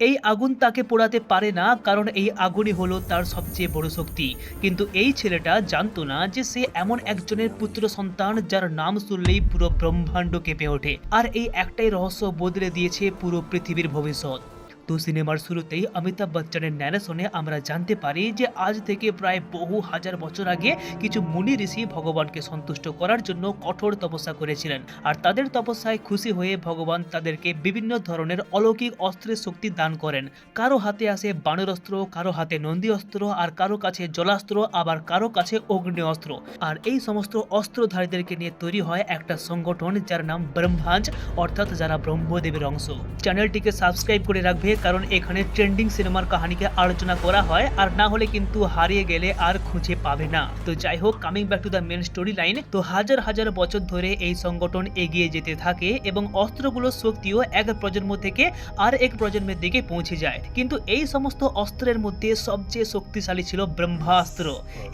এই আগুন তাকে পোড়াতে পারে না, কারণ এই আগুনই হলো তার সবচেয়ে বড় শক্তি। কিন্তু এই ছেলেটা জানতো না যে সে এমন একজনের পুত্র সন্তান যার নাম শুনলেই পুরো ব্রহ্মাণ্ড কেঁপে ওঠে, আর এই একটাই রহস্য বদলে দিয়েছে পুরো পৃথিবীর ভবিষ্যৎ। তো সিনেমার শুরুতেই অমিতাভ বচ্চনের ন্যারেশনে আমরা জানতে পারি যে আজ থেকে প্রায় বহু হাজার বছর আগে কিছু মুনি ঋষি ভগবানকে সন্তুষ্ট করার জন্য কঠোর তপস্যা করেছিলেন, আর তাদের তপস্যায় খুশি হয়ে ভগবান তাদেরকে বিভিন্ন ধরনের অলৌকিক অস্ত্রের শক্তি দান করেন। কারো হাতে আসে বানর অস্ত্র, কারো হাতে নন্দী অস্ত্র, আর কারো কাছে জলাস্ত্র, আবার কারো কাছে অগ্নি অস্ত্র। আর এই সমস্ত অস্ত্রধারীদেরকে নিয়ে তৈরি হয় একটা সংগঠন যার নাম ব্রহ্মাঞ্চ, অর্থাৎ যারা ব্রহ্মদেবের অংশ। চ্যানেলটিকে সাবস্ক্রাইব করে রাখবে, কারণ এখানে ট্রেন্ডিং সিনেমার কাহিনীকে আলোচনা করা হয়, আর না হলে কিন্তু হারিয়ে গেলে আর খুঁজে পাবে না। তো যাই হোক, coming back to the main story line. তো হাজার হাজার বছর ধরে এই সংগঠন এগিয়ে যেতে থাকে এবং অস্ত্রগুলোর শক্তিও এক প্রজন্ম থেকে আর এক প্রজন্মের দিকে পৌঁছে যায়। কিন্তু এই সমস্ত অস্ত্রের মধ্যে সবচেয়ে শক্তিশালী ছিল ব্রহ্মাস্ত্র।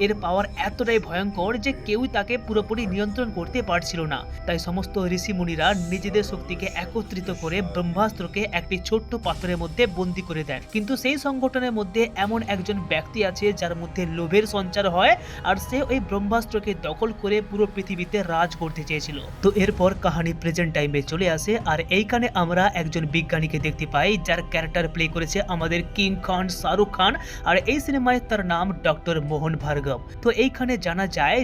এর পাওয়ার এতটাই ভয়ঙ্কর যে কেউই তাকে পুরোপুরি নিয়ন্ত্রণ করতে পারছিল না। তাই সমস্ত ঋষি মুনিরা নিজেদের শক্তিকে একত্রিত করে ব্রহ্মাস্ত্রকে একটি ছোট্ট পাথরের মধ্যে বন্দী করে দেন। কিন্তু সেই সংগঠনের মধ্যে এমন একজন ব্যক্তি আছে যার মধ্যে লোভের সঞ্চার হয়, আর সে ওই ব্রহ্মাস্ত্রকে দখল করে পুরো পৃথিবীতে রাজ করতে চেয়েছিল। তো এরপর কাহিনী প্রেজেন্ট টাইমে চলে আসে, আর এইখানে আমরা একজন বিজ্ঞানীকে দেখতে পাই যার ক্যারেক্টার প্লে করেছে আমাদের কিং খান শাহরুখ খান, আর এই সিনেমায় তার নাম ডক্টর মোহন ভার্গব। তো এইখানে জানা যায়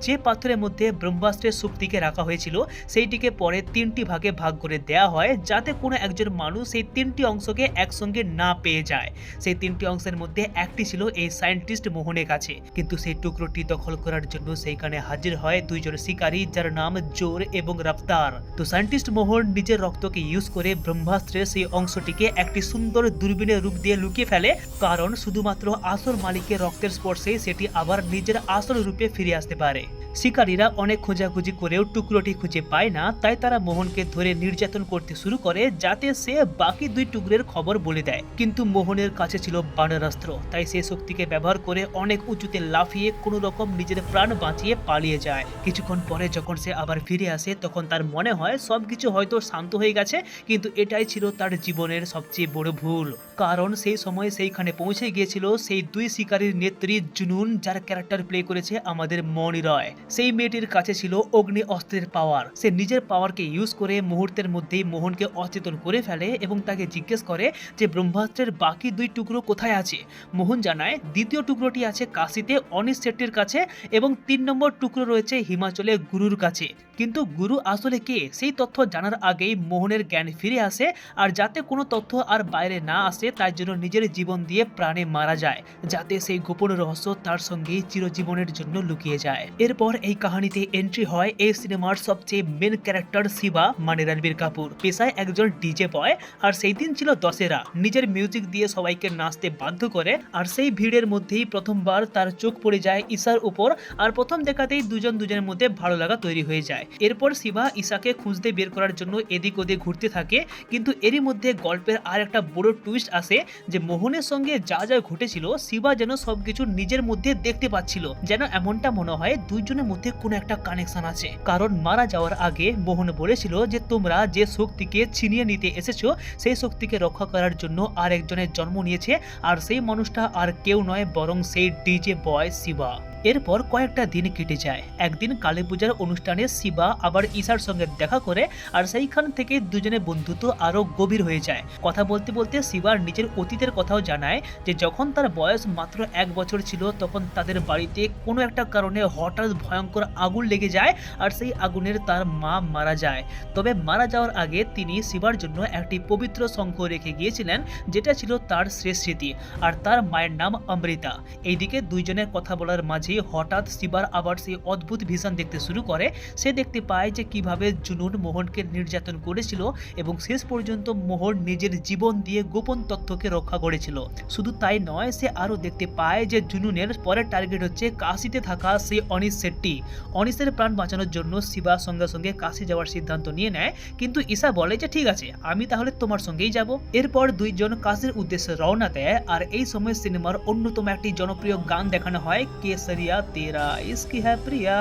যে পাথরের মধ্যে ব্রহ্মাস্ত্রের শক্তিকে রাখা হয়েছিল সেইটিকে পরে তিনটি ভাগে ভাগ করে দেয়া হয়, যাতে কোনো একজন মানুষ সেই তিনটি অংশকে একসঙ্গে না পেয়ে যায়। সেই তিনটি অংশের মধ্যে একটি ছিল এই সায়েন্টিস্ট মোহনের কাছে, কিন্তু সেই টুকরোটি দখল করার জন্য সেইখানে হাজির হয় দুইজন শিকারী যার নাম জোর এবং রফতার। তো সায়েন্টিস্ট মোহন নিজের রক্তকে ইউজ করে ব্রহ্মাস্ত্রের সেই অংশটিকে একটি সুন্দর দূরবীনের রূপ দিয়ে লুকিয়ে ফেলে, কারণ শুধুমাত্র আসল মালিকের রক্তের স্পর্শে সেটি আবার নিজের আসল রূপে ফিরে আসতে পারে। শিকারীরা অনেক খোঁজাখুঁজি করেও টুকরোটি খুঁজে পায় না, তাই তারা মোহনকে ধরে নির্যাতন করতে শুরু করে যাতে সে বাকি দুই টুকরের খবর বলে দেয়। কিন্তু মোহনের কাছে ছিল বানরাস্ত্র, তাই সে শক্তিকে ব্যবহার করে অনেক উঁচুতে লাফিয়ে কোনো রকম নিজের প্রাণ বাঁচিয়ে পালিয়ে যায়। কিছুক্ষণ পরে যখন সে আবার ফিরে আসে তখন তার মনে হয় সবকিছু হয়তো শান্ত হয়ে গেছে, কিন্তু এটাই ছিল তার জীবনের সবচেয়ে বড় ভুল, কারণ সেই সময় সেইখানে পৌঁছে গিয়েছিল সেই দুই শিকারীর নেত্রী জুনুন, যার ক্যারেক্টার প্লে করেছে আমাদের মনি রয়। সেই মেয়েটির কাছে ছিল অগ্নি অস্ত্রের পাওয়ার। সে নিজের পাওয়ারকে ইউজ করে মুহূর্তের মধ্যেই মোহনকে অচেতন করে ফেলে এবং তাকে জিজ্ঞেস করে যে ব্রহ্মাস্ত্রের বাকি দুই টুকরো কোথায় আছে। মোহন জানায় দ্বিতীয় টুকরোটি আছে কাশিতে অনিশ শেট্টির কাছে, এবং 3 নম্বর টুকরো রয়েছে হিমাচলে গুরুর কাছে। কিন্তু গুরু আসলে কে সেই তথ্য জানার আগেই মোহনের জ্ঞান ফিরে আসে, আর যাতে কোনো তথ্য আর বাইরে না আসে তার জন্য নিজের জীবন দিয়ে প্রাণে মারা যায়, যাতে সেই গোপন রহস্য তার সঙ্গেই চিরজীবনের জন্য লুকিয়ে যায়। এরপর এই কাহিনীতে এন্ট্রি হয় এই সিনেমার সবচেয়ে মেন ক্যারেক্টার শিবা, মানে রণবীর কাপুর। পেশায় একজন ডিজে বয়, আর সেই দিন ছিল দশেরা। নিজের মিউজিক দিয়ে সবাইকে নাচতে বাধ্য করে, আর সেই ভিড়ের মধ্যেই প্রথমবার তার চোখ পড়ে যায় ঈশার উপর, আর প্রথম দেখাতেই দুজন দুজনের মধ্যে ভালো লাগা তৈরি হয়ে যায়। এরপর শিবা ঈশাকে খুঁজতে বের করার জন্য এদিক ওদিক ঘুরতে থাকে, কিন্তু এরই মধ্যে গল্পের আর একটা বড় টুইস্ট আসে যে মোহনের সঙ্গে যা যা ঘটেছিল শিবা যেন সবকিছু নিজের মধ্যে দেখতে পাচ্ছিল, যেন এমনটা মনে হয় দুইজনের মধ্যে কোনো একটা কানেকশন আছে। কারণ মারা যাওয়ার আগে মোহন বলেছিল যে তোমরা যে শক্তিকে ছিনিয়ে নিতে এসেছো সেই শক্তিকে রক্ষা করার জন্য আর একজনের জন্ম নিয়েছে, আর সেই মানুষটা আর কেউ নয় বরং সেই ডিজে বয় শিবা। এরপর কয়েকটা দিন কেটে যায়। একদিন কালী পূজার অনুষ্ঠানে শিবা আবার ঈশার সঙ্গে দেখা করে, আর সেইখান থেকে দুজনের বন্ধুত্ব আরো গভীর হয়ে যায়। কথা বলতে বলতে শিবার নিজের অতীতের কথাও জানায় যে যখন তার বয়স মাত্র 1 বছর ছিল তখন তাদের বাড়িতে কোনো একটা কারণে হঠাৎ ভয়ঙ্কর আগুন লেগে যায়, আর সেই আগুনের তার মা মারা যায়। তবে মারা যাওয়ার আগে তিনি শিবার জন্য একটি পবিত্র শঙ্খ রেখে গিয়েছিলেন, যেটা ছিল তার শেষ স্মৃতি, আর তার মায়ের নাম অমৃতা। এইদিকে দুইজনের কথা বলার মাঝে হঠাৎ শিবার আবার সেই অদ্ভুত ভিশন দেখতে শুরু করে। সে দেখতে পায় যে কিভাবে জুনুন মোহনকে নির্যাতন করেছিল, এবং শেষ পর্যন্ত মোহন নিজের জীবন দিয়ে গোপন তথ্যকে রক্ষা করেছিল। শুধু তাই নয়, সে আরো দেখতে পায় যে জুনুনের পরের টার্গেট হচ্ছে কাশিতে থাকা সেই অনিশ শেট্টি। অনিশের প্রাণ বাঁচানোর জন্য শিবা সঙ্গে সঙ্গে কাশি যাওয়ার সিদ্ধান্ত নিয়ে নেয়, কিন্তু ঈশা বলে যে ঠিক আছে, আমি তাহলে তোমার সঙ্গেই যাব। এরপর দুইজন কাশির উদ্দেশ্যে রওনা দেয়, আর এই সময় সিনেমার অন্যতম একটি জনপ্রিয় গান দেখানো হয়, কেসরিয়া तेरा इश्क है प्रिया।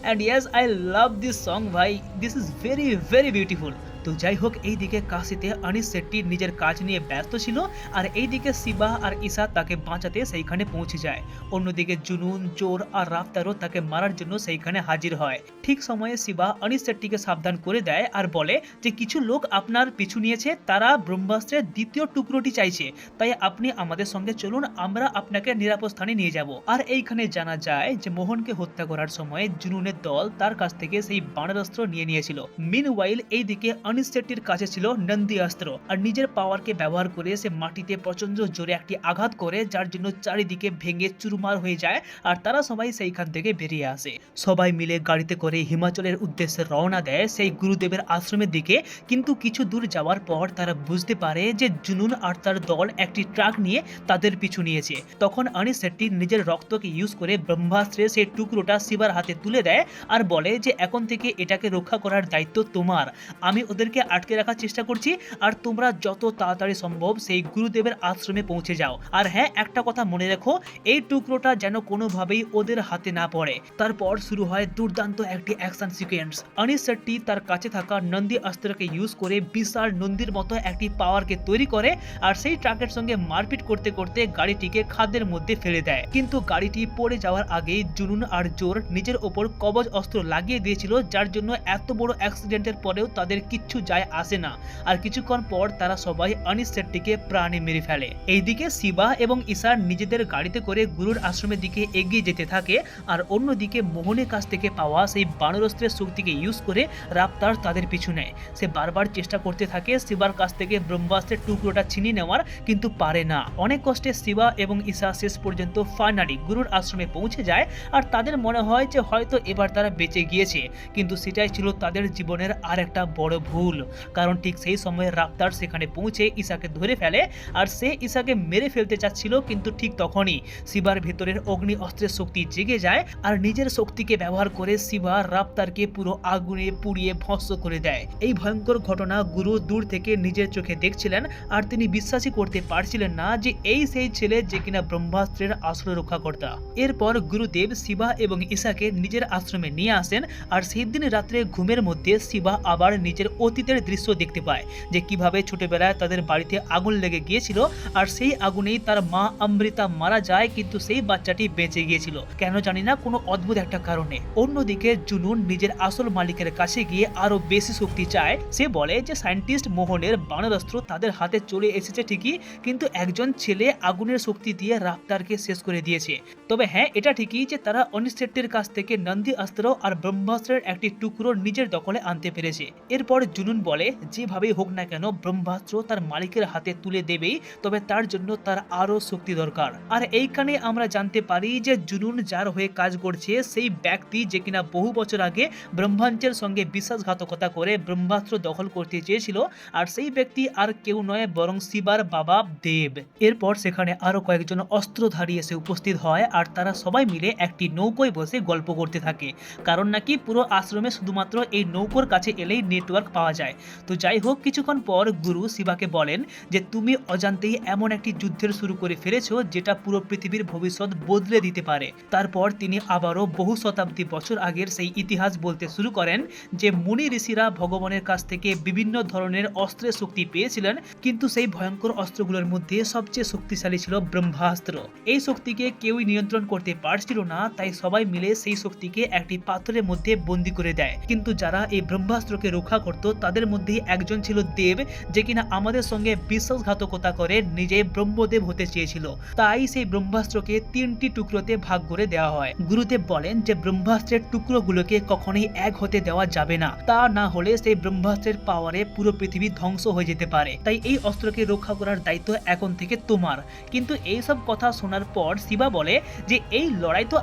And yes, I love this song भाई, this is very very beautiful. তো যাই হোক, এইদিকে কাশিতে অনিশ শেট্টি নিজের কাজ নিয়ে ব্যস্ত ছিল, আর এইদিকে শিবা আর ঈশা তাকে বাঁচাতে সেইখানে পৌঁছে যায়। অন্যদিকে জুনুন, চোর আর রাফতারও তাকে মারার জন্য সেইখানে হাজির হয়। ঠিক সময়ে শিবা অনিশ শেট্টিকে সাবধান করে দেয় আর বলে যে কিছু লোক আপনার পিছু নিয়েছে, তারা ব্রহ্মাস্ত্রের দ্বিতীয় টুকরোটি চাইছে, তাই আপনি আমাদের সঙ্গে চলুন, আমরা আপনাকে নিরাপদ স্থানে নিয়ে যাব। আর এইখানে জানা যায় যে মোহনকে হত্যা করার সময় জুনুনের দল তার কাছ থেকে সেই বাণারস্ত্র নিয়েছিল। মিনওয়াইল এইদিকে অনিশ শেট্টির কাছে ছিল নন্দী অস্ত্র, আর নিজের পাওয়ারকে ব্যবহার করে সে মাটিতে প্রচন্ড জোরে একটি আঘাত করে, যার জন্য চারিদিকে ভেঙে চুরমার হয়ে যায়, আর তারা সবাই সেইখান থেকে বেরিয়ে আসে। সবাই মিলে গাড়িতে করে হিমাচলের উদ্দেশ্যে রওনা দেয় সেই গুরুদেবের আশ্রমের দিকে। কিন্তু কিছু দূর যাওয়ার পর তারা বুঝতে পারে যে জুনুন আর তার দল একটি ট্রাক নিয়ে তাদের পিছু নিয়েছে। তখন অনিশ শেট্টি নিজের রক্তকে ইউজ করে ব্রহ্মাস্ত্রের সেই টুকরোটা শিবার হাতে তুলে দেয় আর বলে যে এখন থেকে এটাকে রক্ষা করার দায়িত্ব তোমার। আমি ওদেরকে আটকে রাখার চেষ্টা করছি, আর তোমরা যত তাড়াতাড়ি সম্ভব সেই গুরুদেবের আশ্রমে পৌঁছে যাও। আর হ্যাঁ, একটা কথা মনে রেখো, এই টুকরোটা যেন কোনোভাবেই ওদের হাতে না পড়ে। তারপর শুরু হয় দুর্দান্ত একটি অ্যাকশন সিকোয়েন্স। অনিশ শেট্টি তার কাছে থাকা নন্দী অস্ত্রকে ইউজ করে বিশাল নন্দীর মতো একটি পাওয়ারকে তৈরি করে, আর সেই ট্রাকের সঙ্গে মারপিট করতে করতে গাড়িটিকে খাদের মধ্যে ফেলে দেয়। কিন্তু গাড়িটি পড়ে যাওয়ার আগেই জুনুন আর জোর নিজের ওপর কবচ অস্ত্র লাগিয়ে দিয়েছিল, যার জন্য এত বড় অ্যাক্সিডেন্টের পরেও তাদের কিচ্ছু যায় আসে না। আর কিছুক্ষণ পর তারা সবাই অনিশ শেট্টিকে প্রাণে মেরে ফেলে। এইদিকে শিবা এবং ঈশা নিজেদের গাড়িতে করে গুরুর আশ্রমের দিকে এগিয়ে যেতে থাকে, আর অন্যদিকে মোহনের কাছ থেকে পাওয়া সেই বানরস্ত্রের শক্তিকে ইউজ করে রাফতার তাদের পিছু নেয়। সে বারবার চেষ্টা করতে থাকে শিবার কাছ থেকে ব্রহ্মাস্ত্রের টুকরোটা ছিনিয়ে নেওয়ার, কিন্তু পারে না। অনেক কষ্টে শিবা এবং ঈশা শেষ পর্যন্ত ফাইনালি গুরুর আশ্রমে পৌঁছে যায়, আর তাদের মনে হয় যে হয়তো এবার তারা বেঁচে গিয়েছে। কিন্তু সেটাই ছিল তাদের জীবনের আর একটা বড় ভুল, কারণ ঠিক সেই সময় রাফতার সেখানে পৌঁছে ঈশাকে ধরে ফেলে, আর সে ঈশাকে মেরে ফেলতে চাচ্ছিল। কিন্তু ঠিক তখনই শিবার ভেতরের অগ্নি অস্ত্রের শক্তি জেগে যায়, আর নিজের শক্তিকে ব্যবহার করে শিবা রাফতারকে পুরো আগুনে পুড়িয়ে ভস্ম করে দেয়। এই ভয়ঙ্কর ঘটনা গুরু দূর থেকে নিজের চোখে দেখছিলেন, আর তিনি বিশ্বাসই করতে পারছিলেন না যে এই সেই ছেলে যে কিনা ব্রহ্মাস্ত্রের আসল রক্ষাকর্তা। এরপর গুরুদেব শিবা এবং ঈশাকে নিজের আশ্রমে নিয়ে আসেন, আর সেই দিন রাত্রে ঘুমের মধ্যে শিবা আবার নিজের অতীতের দৃশ্য দেখতে পায়, যে কিভাবে ছোটবেলায় তাদের বাড়িতে আগুন লেগে গিয়েছিল, আর সেই আগুনেই তার মা অমৃতা মারা যায়, কিন্তু সেই বাচ্চাটি বেঁচে গিয়েছিল কেন জানি না, কোনো অদ্ভুত একটা কারণে। অন্যদিকে জুনুন নিজের আসল মালিকের কাছে গিয়ে আরো বেশি শক্তি চায়। সে বলে যে সায়েন্টিস্ট মোহনের বানরস্ত্র তাদের হাতে চলে এসেছে ঠিকই, কিন্তু একজন ছেলে আগুনের শক্তি দিয়ে রাফতারকে শেষ করে দিয়েছে। তবে হ্যাঁ, এটা ঠিকই যে তারা অনিশ শেট্টির কাছ থেকে নন্দী অস্ত্র আর ব্রহ্মাস্ত্রের একটি টুকরো নিজের দখলে আনতে পেরেছে। এরপর জুনুন বলে যেভাবেই হোক না কেন ব্রহ্মাস্ত্র তার মালিকের হাতে তুলে দেবেই, তবে তার জন্য তার আরো শক্তি দরকার। আর এইখানে আমরা জানতে পারি যে জুনুন যার হয়ে কাজ করছে সেই ব্যক্তি যে কিনা বহু বছর আগে ব্রহ্মাঞ্চের সঙ্গে বিশ্বাসঘাতকতা করে ব্রহ্মাস্ত্র দখল করতে চেয়েছিল, আর সেই ব্যক্তি আর কেউ নয় বরং শিবার বাবা দেব। এরপর সেখানে আরো কয়েকজন অস্ত্রধারী এসে উপস্থিত হয়, আর তারা সবাই মিলে একটি নৌকোয় বসে গল্প করতে থাকে, কারণ নাকি পুরো আশ্রমে শুধুমাত্র এই নৌকোর কাছে এলেই নেটওয়ার্ক পাওয়া যায়। তো যাই হোক, কিছুক্ষণ পর গুরু শিবাকে বলেন যে তুমি অজান্তেই এমন একটি যুদ্ধের শুরু করে ফেলেছো যেটা পুরো পৃথিবীর ভবিষ্যৎ বদলে দিতে পারে। তারপর তিনি আবারও বহু শতাব্দী বছর আগের সেই ইতিহাস বলতে শুরু করেন, যে মুনি ঋষিরা ভগবানের কাছ থেকে বিভিন্ন ধরনের অস্ত্রের শক্তি পেয়েছিলেন, কিন্তু সেই ভয়ঙ্কর অস্ত্রগুলোর মধ্যে সবচেয়ে শক্তিশালী ছিল ব্রহ্মাস্ত্র। এই শক্তিকে কেউই নিয়ন্ত্রণ করতে পারছিল না, তাই সবাই মিলে সেই শক্তিকে একটি পাথরের মধ্যে বন্দী করে দেয়। কিন্তু যারা এই ব্রহ্মাস্ত্রকে রক্ষা করত তাদের মধ্যে একজন ছিল দেব, যে কিনা আমাদের সঙ্গে বিশ্বাসঘাতকতা করে নিজে ব্রহ্মদেব হতে চেয়েছিল। তাই সেই ব্রহ্মাস্ত্রকে 3টি টুকরোতে ভাগ করে দেওয়া হয়। গুরুদেব বলেন যে ব্রহ্মাস্ত্রের টুকরোগুলোকে কখনোই এক হতে দেওয়া যাবে না, তা না হলে সেই ব্রহ্মাস্ত্রের পাওয়ারে পুরো পৃথিবী ধ্বংস হয়ে যেতে পারে। তাই এই অস্ত্রকে রক্ষা করার দায়িত্ব এখন থেকে তোমার। কিন্তু এই সব কথা শোনার পর শিবা বলে যে এই লড়াই তো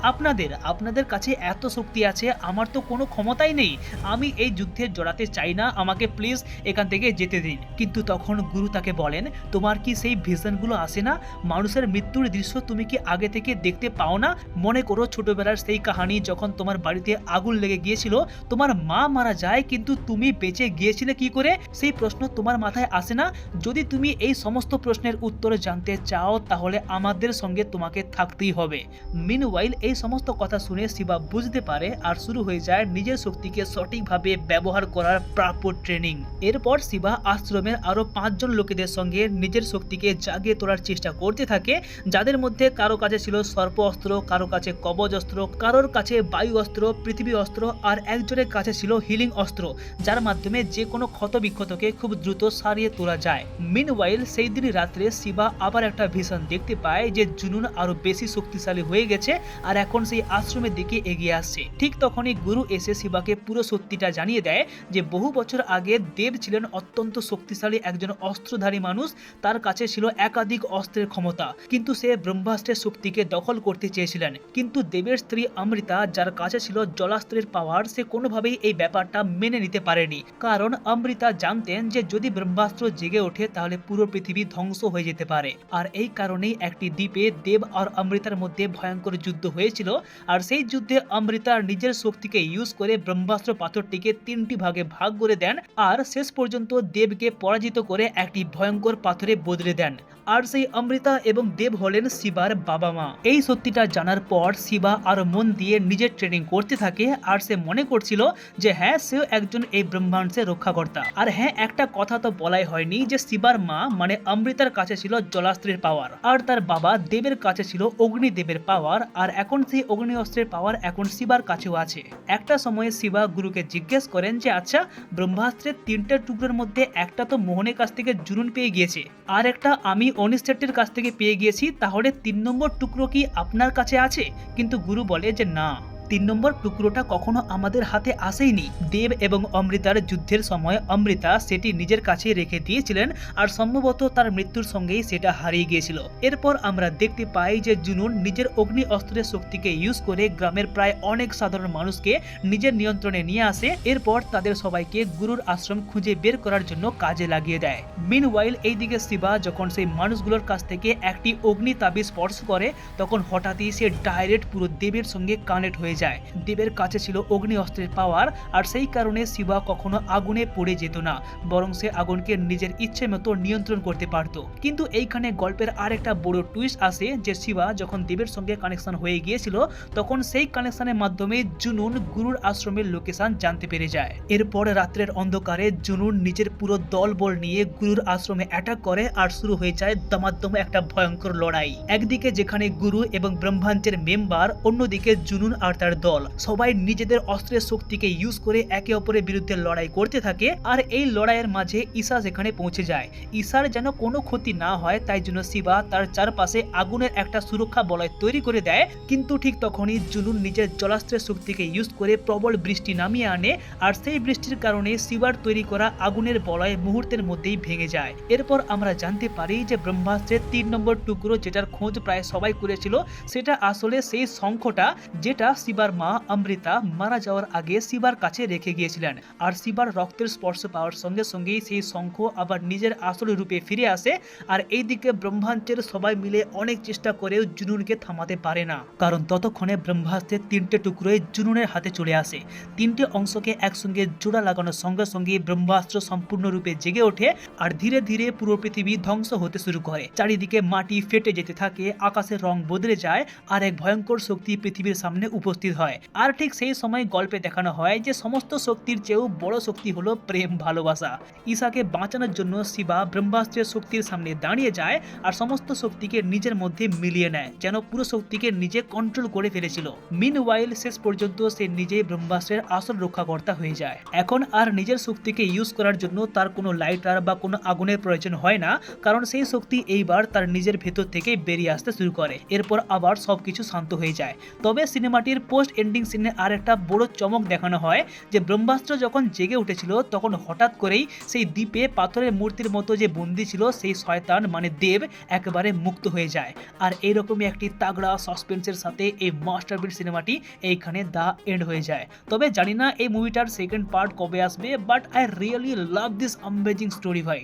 আপনাদের কাছে এত শক্তি আছে, আমার তো কোনো ক্ষমতাই নেই, আমি এই যুদ্ধে জড়াতে চাই না, আমাকে প্লিজ এখান থেকে যেতে দিন। কিন্তু তখন গুরু তাকে বলেন তোমার কি সেই ভিশনগুলো আসে না? মানুষের মৃত্যুর দৃশ্য তুমি কি আগে থেকে দেখতে পাও না? মনে করো ছোটবেলার সেই কাহিনী, যখন তোমার বাড়িতে আগুন লেগে গিয়েছিল, তোমার মা মারা যায়, কিন্তু তুমি বেঁচে গিয়েছিলে কি করে? সেই প্রশ্ন তোমার মাথায় আসে না? যদি তুমি এই সমস্ত প্রশ্নের উত্তর জানতে চাও তাহলে আমাদের সঙ্গে তোমাকে থাকতেই হবে। মিনওয়াইল এই সমস্ত কথা শুনে শিবা বুঝতে পারে আর শুরু হয়ে যায় নিজের শক্তিকে সঠিকভাবে ব্যবহার করার প্রাপ্য ট্রেনিং। এরপর শিবা আশ্রমের আরো 5 জন লোকেদের সঙ্গে নিজের শক্তিকে জাগিয়ে তোলার চেষ্টা করতে থাকে, যাদের মধ্যে কারো কাছে ছিল সর্প অস্ত্র, কারো কাছে কবচ অস্ত্র, কারোর কাছে বায়ু অস্ত্র, পৃথিবী অস্ত্র, আর একজনের কাছে ছিল হিলিং অস্ত্র, যার মাধ্যমে যে কোনো ক্ষত বিক্ষতকে খুব দ্রুত সারিয়ে তোলা যায়। মিনওয়াইল সেই দিনই রাত্রে শিবা আবার একটা ভিশন দেখতে পায় যে জুনুন আরো বেশি শক্তিশালী হয়ে গেছে আর এখন সেই আশ্রমের দিকে এগিয়ে আসছে। ঠিক তখনই গুরু এসে শিবাকে পুরো সত্যিটা জানিয়ে দেয় যে বহু বছর আগে দেব ছিলেন অত্যন্ত শক্তিশালী একজন অস্ত্রধারী মানুষ, তার কাছে ছিল একাধিক অস্ত্রের ক্ষমতা, কিন্তু সে ব্রহ্মাস্ত্রের শক্তিকে দখল করতে চেয়েছিলেন। কিন্তু দেবের স্ত্রী অমৃতা, যার কাছে ছিল জলাস্ত্রের পাওয়ার, সে কোনোভাবেই এই ব্যাপারটা মেনে নিতে পারেনি, কারণ অমৃতা জানতেন যে যদি ব্রহ্মাস্ত্র জেগে ওঠে তাহলে পুরো পৃথিবী ধ্বংস হয়ে যেতে পারে। আর এই কারণেই একটি দ্বীপে দেব আর অমৃতার মধ্যে ভয়ঙ্কর যুদ্ধ হয়েছিল, আর সেই যুদ্ধে অমৃতা নিজের শক্তিকে ইউজ করে ব্রহ্মাস্ত্র পাথরটিকে 3টি ভাগে ভাগ করে দেন আর শেষ পর্যন্ত দেবকে পরাজিত করে একটি ভয়ঙ্কর পাথরে বদলে দেন। আর সেই অমৃতা এবং দেব হলেন শিবার বাবা মা। এই সত্যিটা জানার পর শিবা আরো মন দিয়ে নিজের ট্রেনিং করতে থাকে, আর সে মনে করছিল যে হ্যাঁ, সেও একজন এই ব্রহ্মাণ্ডের রক্ষাকর্তা। আর হ্যাঁ, একটা কথা তো বলাই হয়নি যে শিবার মা মানে অমৃতার কাছে ছিল জলাস্ত্রের পাওয়ার, আর তার বাবা দেবের কাছে ছিল অগ্নিদেবের পাওয়ার, আর এখন সেই অগ্নি অস্ত্রের পাওয়ার এখন শিবার কাছেও আছে। একটা সময়ে শিবা গুরুকে জিজ্ঞেস করেন যে আচ্ছা, ব্রহ্মাস্ত্রের 3টে টুকরোর মধ্যে একটা তো মোহনের কাছ থেকে জুনুন পেয়ে গিয়েছে, আর একটা আমি অনিশ্চেটের কাছ থেকে পেয়ে গিয়েছি, তাহলে 3 নম্বর টুকরো কি আপনার কাছে আছে? কিন্তু গুরু বলে যে না, 3 নম্বর টুকরোটা কখনো আমাদের হাতে আসেইনি। দেব এবং অমৃতার যুদ্ধের সময় অমৃতা সেটি নিজের কাছে রেখে দিয়েছিলেন, আর সম্ভবত তার মৃত্যুর সঙ্গেই সেটা হারিয়ে গিয়েছিল। এরপর আমরা দেখতে পাই যে জুনুন নিজের অগ্নি অস্ত্রের শক্তিকে ইউজ করে গ্রামের প্রায় অনেক সাধারণ মানুষকে নিজের নিয়ন্ত্রণে নিয়ে আসে। এরপর তাদের সবাইকে গুরুর আশ্রম খুঁজে বের করার জন্য কাজে লাগিয়ে দেয়। মিনওয়াইল এইদিকে শিবা যখন সেই মানুষগুলোর কাছ থেকে একটি অগ্নি তাবিজ স্পর্শ করে, তখন হঠাৎই সে ডাইরেক্ট পুরো দেবের সঙ্গে কানেক্ট হয়ে যায়। দেবের কাছে ছিল অগ্নি অস্ত্রের পাওয়ার, আর সেই কারণে শিবা কখনো আগুনে পড়ে যেত না, বরং সে আগুনকে নিজের ইচ্ছে মতো নিয়ন্ত্রণ করতে পারত। কিন্তু এইখানে গল্পের আরেকটা বড় টুইস্ট আসে যে শিবা যখন দেবের সঙ্গে কানেকশন হয়ে গিয়েছিল, তখন সেই কানেকশনের মাধ্যমে জুনুন গুরুর আশ্রমের লোকেশন জানতে পেরে যায়। এরপর রাত্রের অন্ধকারে জুনুন নিজের পুরো দলবল নিয়ে গুরুর আশ্রমে অ্যাটাক করে, আর শুরু হয়ে যায় দমাদম একটা ভয়ঙ্কর লড়াই। একদিকে যেখানে গুরু এবং ব্রহ্মাণ্ডের মেম্বার, অন্যদিকে জুনুন আর তার দল সবাই নিজেদের অস্ত্রের শক্তিকে ইউজ করে একে অপরের বিরুদ্ধে লড়াই করতে থাকে। আর এই লড়াইয়ের মাঝে ঈশা সেখানে পৌঁছে যায়। ঈশার যেন কোনো ক্ষতি না হয় তাই জন্য শিবা তার চারপাশে আগুনের একটা সুরক্ষা বলয় তৈরি করে দেয়। কিন্তু ঠিক তখনই জুনুন নিজের জলাস্ত্রের শক্তিকে ইউজ করে প্রবল বৃষ্টি নামিয়ে আনে, আর সেই বৃষ্টির কারণে শিবার তৈরি করা আগুনের বলয় মুহূর্তের মধ্যেই ভেঙে যায়। এরপর আমরা জানতে পারি যে ব্রহ্মাস্ত্রের 3 নম্বর টুকরো, যেটার খোঁজ প্রায় সবাই করেছিল, সেটা আসলে সেই শঙ্খটা যেটা শিবার মা অমৃতা মারা যাওয়ার আগে শিবার কাছে রেখে গিয়েছিলেন। আর শিবার রক্তের স্পর্শ পাওয়ার সঙ্গে সঙ্গেই সেই শঙ্খ আবার নিজের আসল রূপে ফিরে আসে। আর এইদিকে ব্রহ্মাণ্ডের সবাই মিলে অনেক চেষ্টা করেও জুনুনকে থামাতে পারে না, কারণ ততক্ষণে ব্রহ্মাস্ত্রের 3টে টুকরোই জুনুনের হাতে চলে আসে। 3টে অংশকে একসঙ্গে জোড়া লাগানোর সঙ্গে সঙ্গে ব্রহ্মাস্ত্র সম্পূর্ণরূপে জেগে ওঠে, আর ধীরে ধীরে পুরো পৃথিবী ধ্বংস হতে শুরু করে। চারিদিকে মাটি ফেটে যেতে থাকে, আকাশের রং বদলে যায়, আর এক ভয়ঙ্কর শক্তি পৃথিবীর সামনে উপস্থিত হয়। আর ঠিক সেই সময় গল্পে দেখানো হয় যে সমস্ত শক্তির চেয়েও বড় শক্তি হলো প্রেম, ভালোবাসা। ঈশাকে বাঁচানোর জন্য শিবা ব্রহ্মাস্ত্রের শক্তির সামনে দাঁড়িয়ে যায়, আর সমস্ত শক্তিকে নিজের মধ্যে মিলিয়ে নেয়, যেন পুরো শক্তিকে নিজে কন্ট্রোল করে ফেলেছিল। মিনওয়াইল শেষ পর্যন্ত সে নিজেই ব্রহ্মাস্ত্রের আসল রক্ষাকর্তা হয়ে যায়। এখন আর নিজের শক্তিকে ইউজ করার জন্য তার কোনো লাইটার বা কোনো আগুনের প্রয়োজন হয় না, কারণ সেই শক্তি এইবার তার নিজের ভেতর থেকে বেরিয়ে আসতে শুরু করে। এরপর আবার সবকিছু শান্ত হয়ে যায়। তবে সিনেমাটির পোস্ট এন্ডিং সিনে আর একটা বড় চমক দেখানো হয় যে ব্রহ্মাস্ত্র যখন জেগে উঠেছিল তখন হঠাৎ করেই সেই দ্বীপে পাথরের মূর্তির মতো যে বন্দী ছিল সেই শয়তান মানে দেব একেবারে মুক্ত হয়ে যায়। আর এইরকমই একটি তাগড়া সাসপেন্সের সাথে এই মাস্টারপিস সিনেমাটি এইখানে দা এন্ড হয়ে যায়। তবে জানি না এই মুভিটার সেকেন্ড পার্ট কবে আসবে, but I really love this amazing story ভাই।